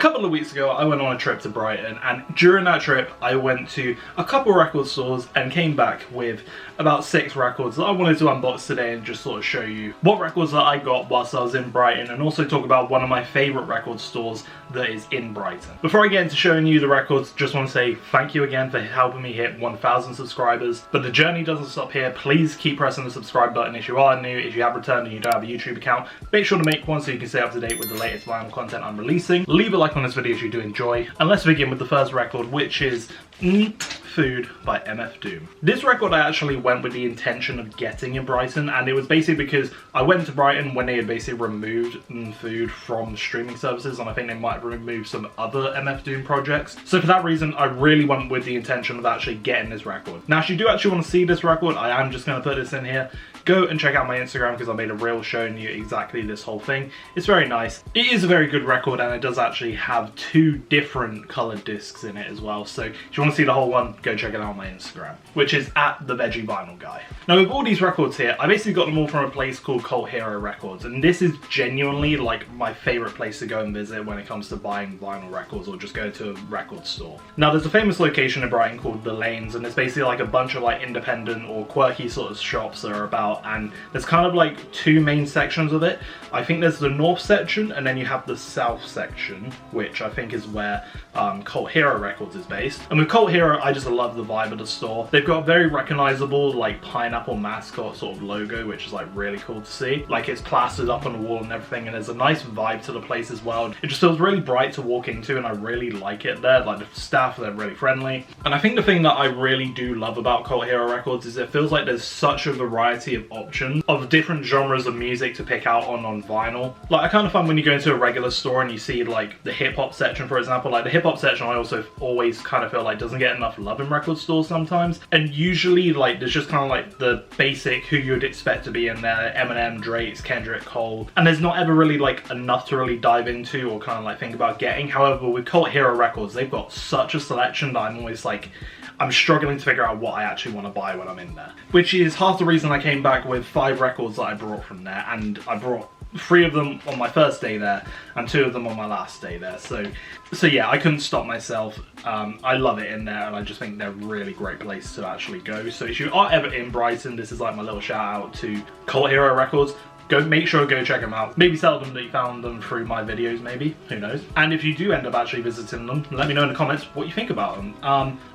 couple of weeks ago I went on a trip to Brighton, and during that trip I went to a couple record stores and came back with about 6 records that I wanted to unbox today and just sort of show you what records that I got whilst I was in Brighton, and also talk about one of my favourite record stores that is in Brighton. Before I get into showing you the records, just want to say thank you again for helping me hit 1,000 subscribers. But the journey doesn't stop here. Please keep pressing the subscribe button if you are new. If you have returned and you don't have a YouTube account, make sure to make one so you can stay up to date with the latest vinyl content I'm releasing. Leave a like on this video if you do enjoy, and let's begin with the first record, which is Food by MF Doom. This record I actually went with the intention of getting in Brighton, and it was basically because I went to Brighton when they had basically removed Food from streaming services, and I think they might have removed some other MF Doom projects. So for that reason, I really went with the intention of actually getting this record. Now, if you do actually want to see this record, I am just going to put this in here. Go and check out my Instagram because I made a reel showing you exactly this whole thing. It's very nice. It is a very good record, and it does actually have 2 different coloured discs in it as well. So if you want to see the whole one, go check it out on my Instagram, which is at the Veggie Vinyl Guy. Now, with all these records here, I basically got them all from a place called Cult Hero Records, and this is genuinely like my favourite place to go and visit when it comes to buying vinyl records or just go to a record store. Now, there's a famous location in Brighton called The Lanes, and it's basically like a bunch of like independent or quirky sort of shops that are about, and there's kind of like 2 main sections of it. I think there's the north section, and then you have the south section, which I think is where Cult Hero Records is based. And with Cult Hero, I just love the vibe of the store. They've got a very recognizable like pineapple mascot sort of logo, which is like really cool to see. Like, it's plastered up on the wall and everything, and there's a nice vibe to the place as well. It just feels really bright to walk into, and I really like it there. Like, the staff, they're really friendly. And I think the thing that I really do love about Cult Hero Records is it feels like there's such a variety of options of different genres of music to pick out on vinyl. Like, I kind of find when you go into a regular store and you see like the hip-hop section, for example, like the hip-hop section I also always kind of feel like doesn't get enough love in record stores sometimes. And usually like there's just kind of like the basic who you'd expect to be in there: Eminem, Drake, Kendrick, Cole, and there's not ever really like enough to really dive into or kind of like think about getting. However, with Cult Hero Records, they've got such a selection that I'm always like, I'm struggling to figure out what I actually want to buy when I'm in there. Which is half the reason I came back with 5 records that I brought from there, and I brought 3 of them on my first day there and 2 of them on my last day there. So yeah, I couldn't stop myself. I love it in there, and I just think they're a really great place to actually go. So if you are ever in Brighton, this is like my little shout out to Cult Hero Records. Make sure to go check them out. Maybe tell them that you found them through my videos, maybe, who knows. And if you do end up actually visiting them, let me know in the comments what you think about them.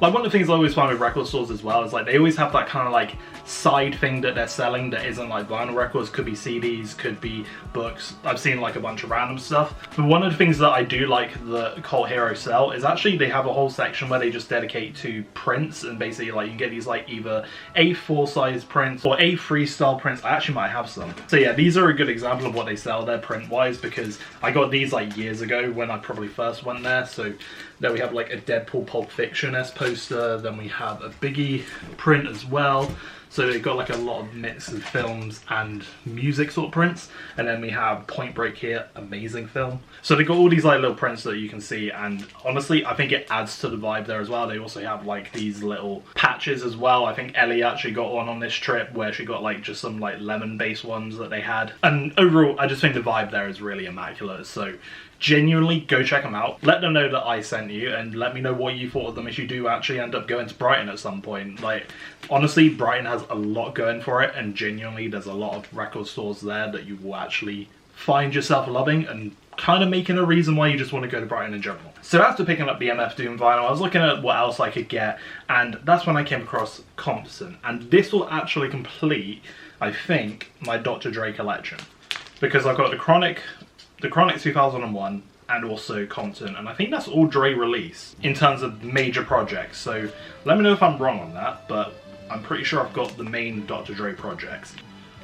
Like, one of the things I always find with record stores as well is like they always have that kind of like side thing that they're selling that isn't like vinyl records. Could be CDs, could be books. I've seen like a bunch of random stuff. But one of the things that I do like the Cult Hero sell is actually they have a whole section where they just dedicate to prints, and basically like you can get these like either A4 size prints or A3 style prints. I actually might have some. So yeah, these are a good example of what they sell there print wise, because I got these like years ago when I probably first went there. So there we have like a Deadpool Pulp Fiction-esque poster, then we have a Biggie print as well. So they've got like a lot of mix of films and music sort of prints. And then we have Point Break here, amazing film. So they've got all these like little prints that you can see, and honestly I think it adds to the vibe there as well. They also have like these little patches as well. I think Ellie actually got one on this trip where she got like just some like lemon based ones that they had. And overall I just think the vibe there is really immaculate. So genuinely go check them out. Let them know that I sent you, and let me know what you thought of them if you do actually end up going to Brighton at some point. Like, honestly, Brighton has a lot going for it, and genuinely there's a lot of record stores there that you will actually find yourself loving and kind of making a reason why you just want to go to Brighton in general. So after picking up the MF Doom vinyl, I was looking at what else I could get, and that's when I came across Compton. And this will actually complete, I think, my Dr. Dre collection, because I've got the Chronic 2001 and also Compton, and I think that's all Dre release in terms of major projects. So let me know if I'm wrong on that, but I'm pretty sure I've got the main Dr. Dre projects.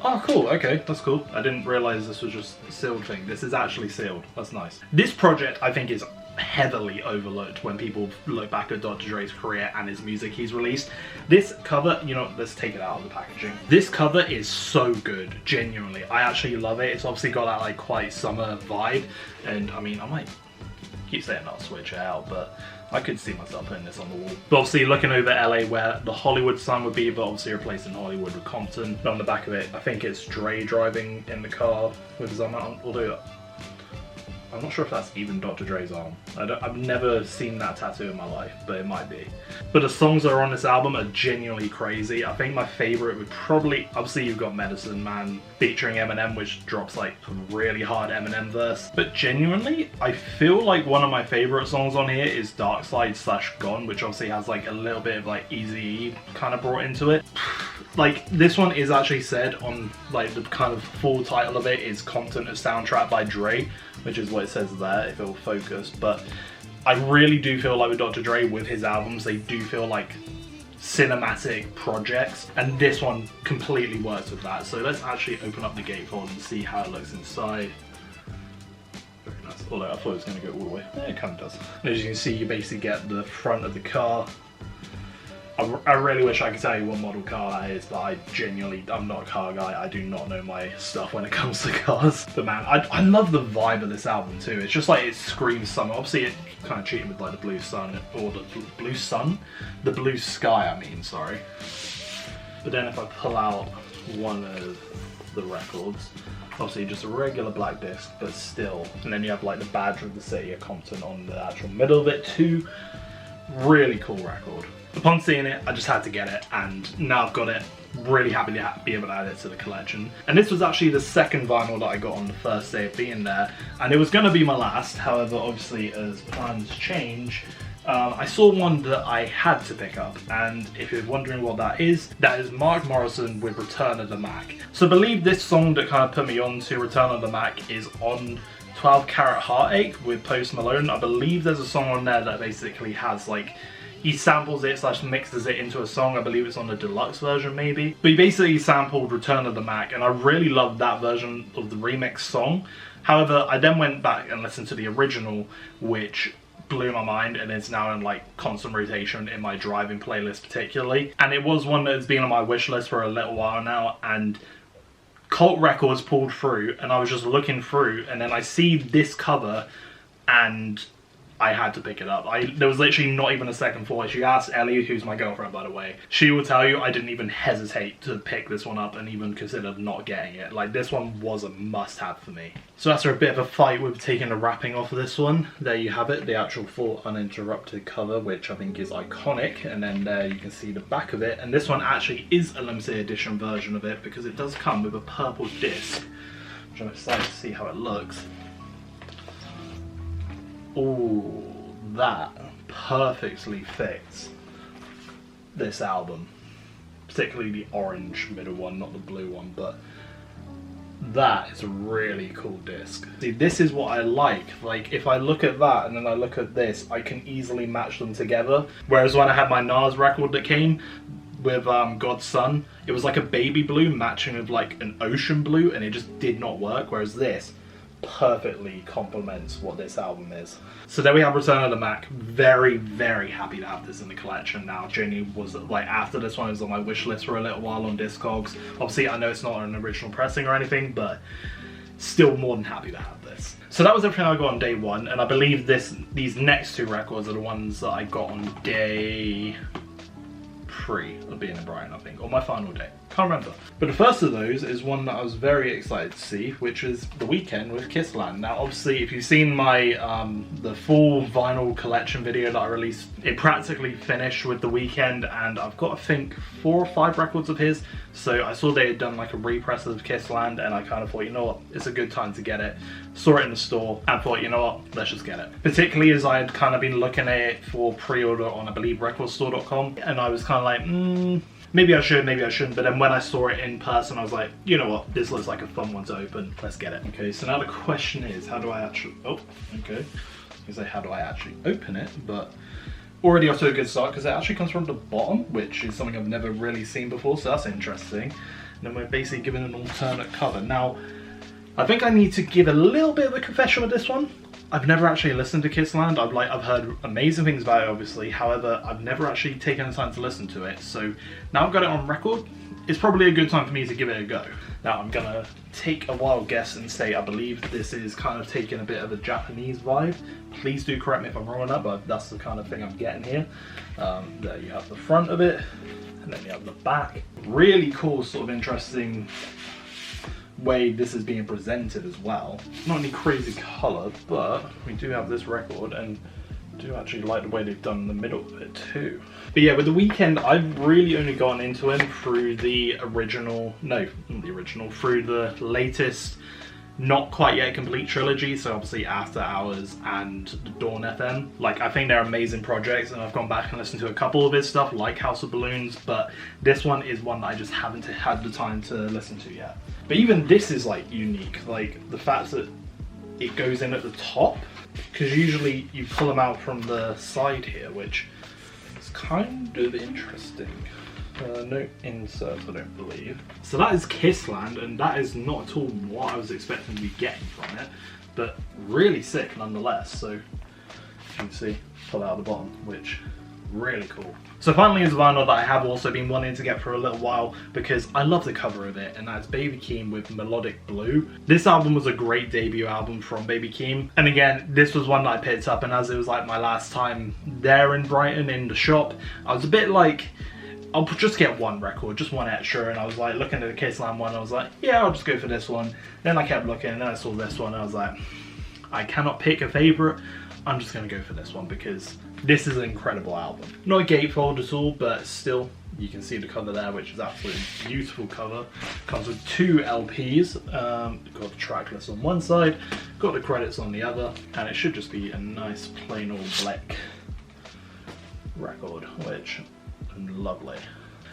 Oh cool, okay, that's cool. I didn't realise this was just a sealed thing. This is actually sealed, that's nice. This project I think is heavily overlooked when people look back at Dr. Dre's career and his music he's released. This cover, you know, let's take it out of the packaging. This cover is so good, genuinely. I actually love it. It's obviously got that like quite summer vibe, and I mean, I might keep saying I'll switch it out, but I could see myself putting this on the wall. But obviously looking over LA where the Hollywood sign would be, but obviously replacing Hollywood with Compton. And on the back of it, I think it's Dre driving in the car with his arm out, although I'm not sure if that's even Dr. Dre's arm. I've never seen that tattoo in my life, but it might be. But the songs that are on this album are genuinely crazy. I think my favorite would probably, obviously you've got Medicine Man featuring Eminem, which drops like a really hard Eminem verse. But genuinely, I feel like one of my favorite songs on here is Dark Side / Gone, which obviously has like a little bit of like Eazy-E kind of brought into it. Like, this one is actually said on, like, the kind of full title of it is Compton, a soundtrack by Dre, which is what it says there, if it will focus. But I really do feel like with Dr. Dre, with his albums, they do feel like cinematic projects, and this one completely works with that. So let's actually open up the gatefold and see how it looks inside. Very nice. Although I thought it was going to go all the way. Yeah, it kind of does. As you can see, you basically get the front of the car. I really wish I could tell you what model car that is, but I'm not a car guy. I do not know my stuff when it comes to cars. But man, I love the vibe of this album too. It's just like, it screams summer. Obviously it kind of cheated with like the blue sun, or the blue sun? The blue sky, I mean, sorry. But then if I pull out one of the records, obviously just a regular black disc, but still. And then you have like the badge of the city of Compton on the actual middle of it too. Really cool record. Upon seeing it, I just had to get it, and now I've got it. Really happy to be able to add it to the collection. And this was actually the second vinyl that I got on the first day of being there, and it was going to be my last. However, obviously as plans change, I saw one that I had to pick up, and if you're wondering what that is Morrison with Return of the Mack. So I believe this song that kind of put me on to Return of the Mack is on 12 Karat Heartache with Post Malone. I believe there's a song on there that basically has like, he samples it / mixes it into a song. I believe it's on the deluxe version maybe. But he basically sampled Return of the Mack, and I really loved that version of the remix song. However, I then went back and listened to the original, which blew my mind, and it's now in like constant rotation in my driving playlist particularly. And it was one that's been on my wish list for a little while now, and Cult Records pulled through, and I was just looking through, and then I see this cover, and I had to pick it up. There was literally not even a second thought. If you ask Ellie, who's my girlfriend by the way, she will tell you I didn't even hesitate to pick this one up and even consider not getting it. Like, this one was a must-have for me. So after a bit of a fight with taking the wrapping off of this one, there you have it, the actual full uninterrupted cover, which I think is iconic. And then there you can see the back of it, and this one actually is a limited edition version of it because it does come with a purple disc, which I'm excited to see how it looks. Oh, that perfectly fits this album, particularly the orange middle one, not the blue one, but that is a really cool disc. See, this is what I like if I look at that and then I look at this, I can easily match them together. Whereas when I had my Nas record that came with God's Son, it was like a baby blue matching with like an ocean blue, and it just did not work, whereas this perfectly complements what this album is. So there we have Return of the Mack. Very, very happy to have this in the collection now. Genuinely was like, after this one, it was on my wish list for a little while on Discogs. Obviously I know it's not an original pressing or anything, but still more than happy to have this. So that was everything I got on day one, and I believe these next two records are the ones that I got on day 3 of being in Brighton, I think, or my final day. Can't remember. But the first of those is one that I was very excited to see, which is The Weeknd with Kissland. Now obviously if you've seen my the full vinyl collection video that I released, it practically finished with The Weeknd, and I've got I think 4 or 5 records of his. So I saw they had done like a repress of Kissland, and I kind of thought, you know what, it's a good time to get it. Saw it in the store and thought, you know what, let's just get it. Particularly as I had kind of been looking at it for pre-order on, I believe, recordstore.com, and I was kind of like, maybe I should, maybe I shouldn't. But then when I saw it in person, I was like, you know what, this looks like a fun one to open. Let's get it. Okay, so now the question is, how do I actually, how do I actually open it? But already off to a good start, because it actually comes from the bottom, which is something I've never really seen before, so that's interesting. And then we're basically given an alternate cover. Now, I think I need to give a little bit of a confession with this one. I've never actually listened to Kissland. I've heard amazing things about it, obviously. However, I've never actually taken the time to listen to it. So now I've got it on record. It's probably a good time for me to give it a go. Now I'm gonna take a wild guess and say I believe this is kind of taking a bit of a Japanese vibe. Please do correct me if I'm wrong on that, but that's the kind of thing I'm getting here. There you have the front of it, and then you have the back. Really cool, sort of interesting way this is being presented as well. Not any crazy colour, but we do have this record, and do actually like the way they've done the middle of it too. But yeah, with The Weeknd, I've really only gotten into him through the original, no, not the original, through the latest, not quite yet complete trilogy, so obviously After Hours and the Dawn FM. Like, I think they're amazing projects, and I've gone back and listened to a couple of his stuff, like House of Balloons, but this one is one that I just haven't had the time to listen to yet. But even this is like unique, like the fact that it goes in at the top, because usually you pull them out from the side here, which is kind of interesting. No inserts, I don't believe. So that is Kissland, and that is not at all what I was expecting to be getting from it, but really sick nonetheless. So, as you can see, pull out the bottom, which really cool. So finally is a vinyl that I have also been wanting to get for a little while because I love the cover of it, and that's Baby Keem with Melodic Blue. This album was a great debut album from Baby Keem, and again, this was one that I picked up, and as it was like my last time there in Brighton in the shop, I was a bit like, I'll just get one record, just one extra, and I was like looking at the Kissland one, I was like, yeah, I'll just go for this one. Then I kept looking, and then I saw this one, and I was like, I cannot pick a favourite, I'm just going to go for this one because this is an incredible album. Not a gatefold at all, but still, you can see the cover there, which is absolutely beautiful cover. Comes with 2 LPs, got the track list on one side, got the credits on the other, and it should just be a nice plain old black record, which lovely.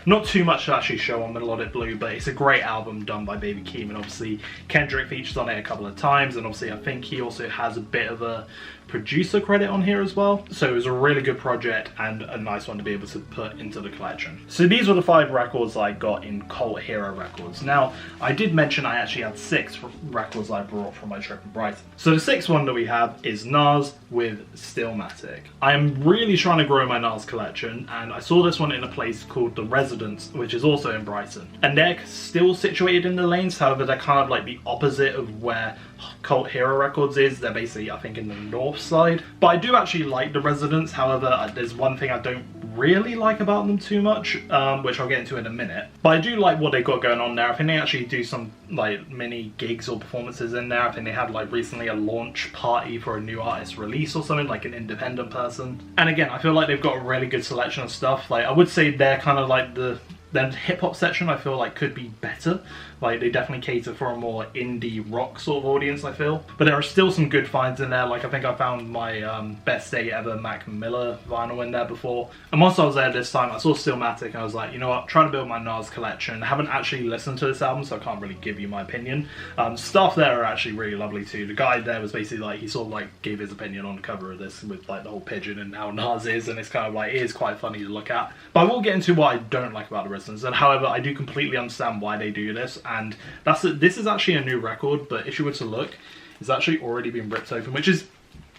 Not too much to actually show on Melodic Blue, but it's a great album done by Baby Keem, and obviously Kendrick features on it a couple of times, and obviously I think he also has a bit of a producer credit on here as well. So it was a really good project and a nice one to be able to put into the collection. So these were the 5 records I got in Cult Hero Records. Now, I did mention I actually had 6 records I brought from my trip in Brighton. So the 6th one that we have is Nas with Stillmatic. I am really trying to grow my Nas collection, and I saw this one in a place called The Residence, which is also in Brighton. And they're still situated in the lanes, however they're kind of like the opposite of where Cult Hero Records is. They're basically, I think, in the north side. But I do actually like The Residence, however there's one thing I don't really like about them too much, which I'll get into in a minute. But I do like what they got going on there. I think they actually do some like mini gigs or performances in there. I think they had like recently a launch party for a new artist release or something, like an independent person. And again, I feel like they've got a really good selection of stuff. Like, I would say they're kind of like the hip-hop section I feel like could be better. Like, they definitely cater for a more indie rock sort of audience, I feel. But there are still some good finds in there. Like, I think I found my best day ever Mac Miller vinyl in there before. And once I was there this time, I saw Stillmatic, and I was like, you know what, trying to build my Nas collection. I haven't actually listened to this album, so I can't really give you my opinion. Stuff there are actually really lovely too. The guy there was basically like, he sort of like gave his opinion on the cover of this with like the whole pigeon and how Nas is, and it's kind of like, it is quite funny to look at. But I will get into what I don't like about the Residence, and however, I do completely understand why they do this, and this is actually a new record, but if you were to look, it's actually already been ripped open, which is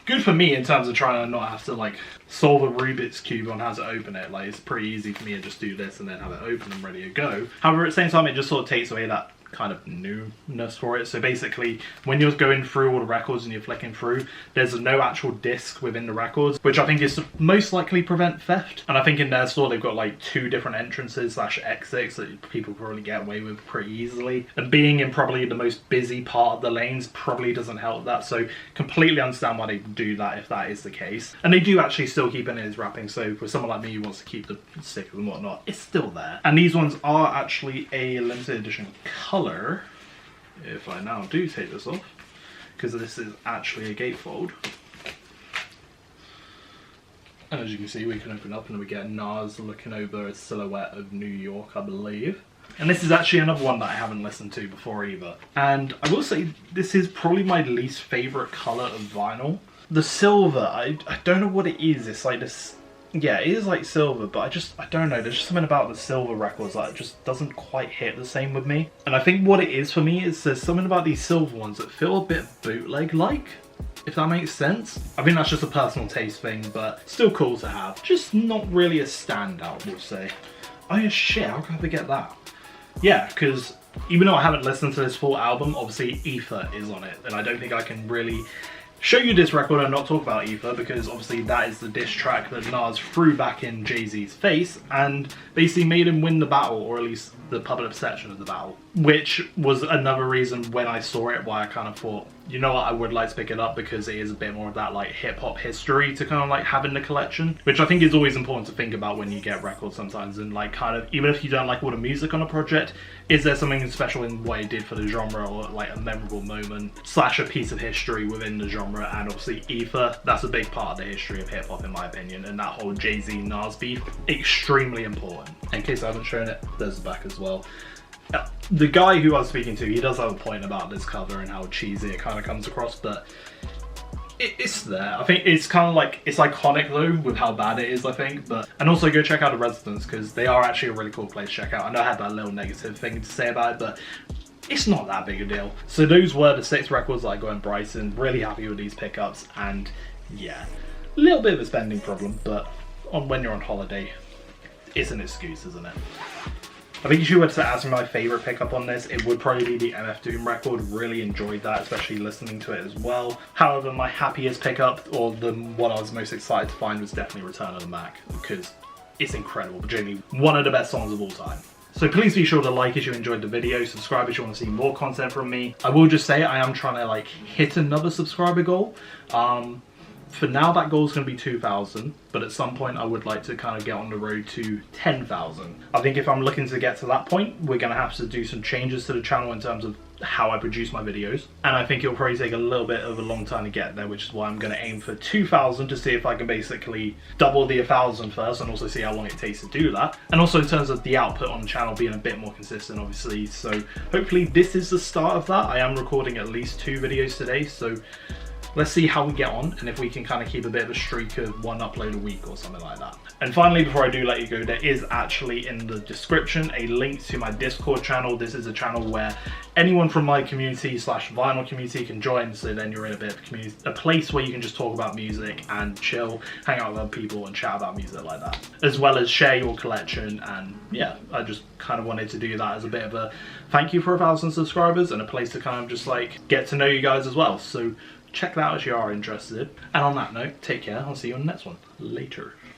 good for me in terms of trying to not have to like solve a Rubik's Cube on how to open it. Like, it's pretty easy for me to just do this and then have it open and ready to go. However, at the same time, it just sort of takes away that kind of newness for it. So basically, when you're going through all the records and you're flicking through, there's no actual disc within the records, which I think is to most likely prevent theft. And I think in their store they've got like 2 different entrances / exits that people probably get away with pretty easily, and being in probably the most busy part of the lanes probably doesn't help that. So completely understand why they do that if that is the case. And they do actually still keep it in its wrapping, so for someone like me who wants to keep the stickers and whatnot, it's still there. And these ones are actually a limited edition color. If I now do take this off, because this is actually a gatefold, and as you can see, we can open up and we get Nas looking over a silhouette of New York, I believe. And this is actually another one that I haven't listened to before either. And I will say, this is probably my least favourite colour of vinyl. The silver, I don't know what it is. It's like this, yeah, it is like silver, but I don't know, there's just something about the silver records that just doesn't quite hit the same with me. And I think what it is for me is there's something about these silver ones that feel a bit bootleg-like, if that makes sense. I think that's just a personal taste thing, but still cool to have. Just not really a standout, we'll say. Oh yeah, shit, how can I forget that? Yeah, because even though I haven't listened to this full album, obviously Ether is on it, and I don't think I can really show you this record and not talk about Ether, because obviously that is the diss track that Nas threw back in Jay-Z's face and basically made him win the battle, or at least the public perception of the battle, which was another reason when I saw it why I kind of thought, you know what, I would like to pick it up, because it is a bit more of that like hip hop history to kind of like have in the collection, which I think is always important to think about when you get records sometimes, and like kind of, even if you don't like all the music on a project, is there something special in what it did for the genre, or like a memorable moment slash a piece of history within the genre. And obviously Ether, that's a big part of the history of hip hop in my opinion, and that whole Jay-Z Nas beef, extremely important. In case I haven't shown it, there's the back as well. The guy who I was speaking to, he does have a point about this cover and how cheesy it kind of comes across, but it's there. I think it's kind of like, it's iconic though with how bad it is, I think. But, and also go check out the Residents, because they are actually a really cool place to check out. I know I had that little negative thing to say about it, but it's not that big a deal. So those were the 6 records that I got in Brighton. Really happy with these pickups, and yeah, a little bit of a spending problem, but when you're on holiday, it's an excuse, isn't it? I think if you were to ask me my favourite pickup on this, it would probably be the MF Doom record. Really enjoyed that, especially listening to it as well. However, my happiest pickup, or the one I was most excited to find, was definitely Return of the Mack, because it's incredible, genuinely one of the best songs of all time. So please be sure to like if you enjoyed the video, subscribe if you want to see more content from me. I will just say I am trying to like hit another subscriber goal. For now, that goal is going to be 2,000, but at some point I would like to kind of get on the road to 10,000. I think if I'm looking to get to that point, we're going to have to do some changes to the channel in terms of how I produce my videos. And I think it'll probably take a little bit of a long time to get there, which is why I'm going to aim for 2,000 to see if I can basically double the 1,000 first, and also see how long it takes to do that. And also in terms of the output on the channel being a bit more consistent, obviously. So hopefully this is the start of that. I am recording at least 2 videos today, so let's see how we get on, and if we can kind of keep a bit of a streak of 1 upload a week or something like that. And finally, before I do let you go, there is actually in the description a link to my Discord channel. This is a channel where anyone from my community slash vinyl community can join, so then you're in a bit of a community, a place where you can just talk about music and chill, hang out with other people and chat about music like that, as well as share your collection. And yeah, I just kind of wanted to do that as a bit of a thank you for 1,000 subscribers, and a place to kind of just like get to know you guys as well. So check that out if you are interested. And on that note, take care. I'll see you on the next one. Later.